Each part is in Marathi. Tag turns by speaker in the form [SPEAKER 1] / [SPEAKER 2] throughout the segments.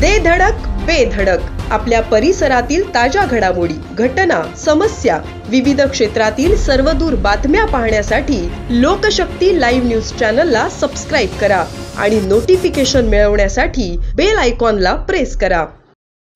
[SPEAKER 1] दे धडक बेधडक आपल्या परिसरातील ताज्या घडामोडी, घटना, समस्या, विविध क्षेत्रातील सर्वदूर बातम्या पाहण्यासाठी लोकशक्ती लाईव्ह न्यूज चॅनलला सबस्क्राईब करा आणि नोटिफिकेशन मिळवण्यासाठी बेल आयकॉनला प्रेस करा।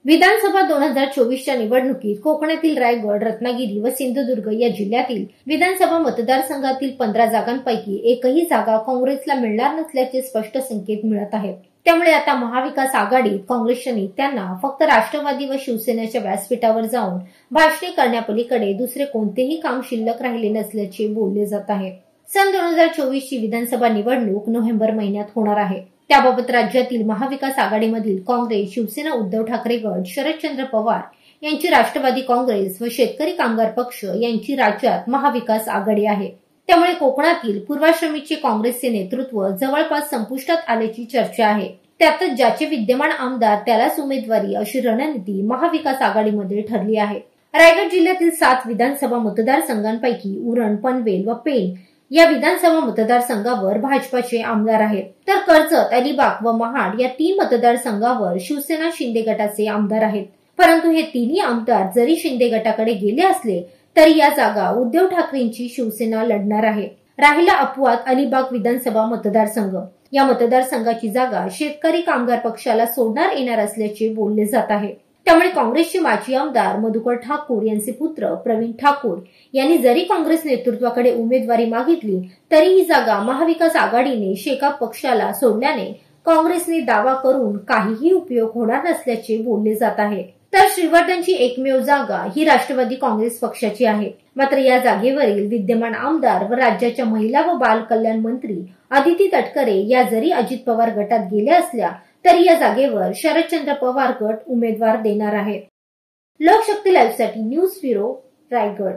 [SPEAKER 2] विधानसभा 2024च्या निवडणुकीत कोकणातील रायगड, रत्नागिरी व सिंधुदुर्ग या जिल्ह्यातील विधानसभा मतदारसंघातील 15 जागांपैकी एकही जागा काँग्रेसला मिळणार नसल्याचे स्पष्ट संकेत मिळत आहेत। त्यामुळे आता महाविकास आघाडीत काँग्रेसच्या नेत्यांना फक्त राष्ट्रवादी व शिवसेनेच्या व्यासपीठावर जाऊन भाषणे करण्यापलीकडे दुसरे कोणतेही काम शिल्लक राहिले नसल्याचे बोलले जात आहे। सन 2024ची विधानसभा निवडणूक नोव्हेंबर महिन्यात होणार आहे। त्याबाबत राज्यातील महाविकास आघाडीमधील काँग्रेस, शिवसेना, उद्धव ठाकरे गट, शरदचंद्र पवार यांची राष्ट्रवादी काँग्रेस व शेतकरी कामगार पक्ष यांची राज्यात महाविकास आघाडी आहे। त्यामुळे कोकणातील पूर्वाश्रमीचे काँग्रेसचे नेतृत्व जवळपास संपुष्टात आल्याची चर्चा आहे। त्यातच ज्याचे विद्यमान आमदार त्यालाच उमेदवारी अशी रणनीती महाविकास आघाडीमध्ये ठरली आहे। रायगड जिल्ह्यातील 7 विधानसभा मतदारसंघांपैकी उरण, पनवेल व पेण या विधानसभा मतदारसंघावर भाजपाचे आमदार आहेत, तर कर्जत, अलिबाग व महाड या 3 मतदारसंघावर शिवसेना शिंदे गटाचे आमदार आहेत। परंतु हे तिन्ही आमदार जरी शिंदे गटाकडे गेले असले तरी या जागा उद्धव ठाकरेंची शिवसेना लढणार आहे। राहिला अपवाद अलिबाग विधानसभा मतदारसंघ। या मतदारसंघाची जागा शेतकरी कामगार पक्षाला सोडणार येणार असल्याचे बोलले जात आहे। त्यामुळे काँग्रेसचे माजी आमदार मधुकर ठाकूर यांचे पुत्र प्रवीण ठाकूर यांनी जरी काँग्रेस नेतृत्वाकडे उमेदवारी मागितली तरी ही जागा महाविकास आघाडीने शेकाप पक्षाला सोडल्याने काँग्रेसने दावा करून काहीही उपयोग होणार नसल्याचे बोलले जात आहे। तर श्रीवर्धनची एकमेव जागा ही राष्ट्रवादी काँग्रेस पक्षाची आहे। मात्र या जागेवरील विद्यमान आमदार व राज्याच्या महिला व बाल कल्याण मंत्री अदिती तटकरे या जरी अजित पवार गटात गेल्या असल्या तरी या जागेवर शरदचंद्र पवार गट उमेदवार देणार आहे। लोकशक्ती लाईव्ह साठी न्यूज ब्युरो, रायगड।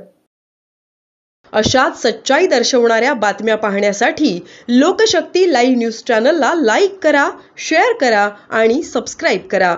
[SPEAKER 1] अशाच सच्चाई दर्शवणाऱ्या बातम्या पाहण्यासाठी लोकशक्ती लाईव्ह न्यूज चॅनलला लाईक करा, शेअर करा आणि सबस्क्राईब करा।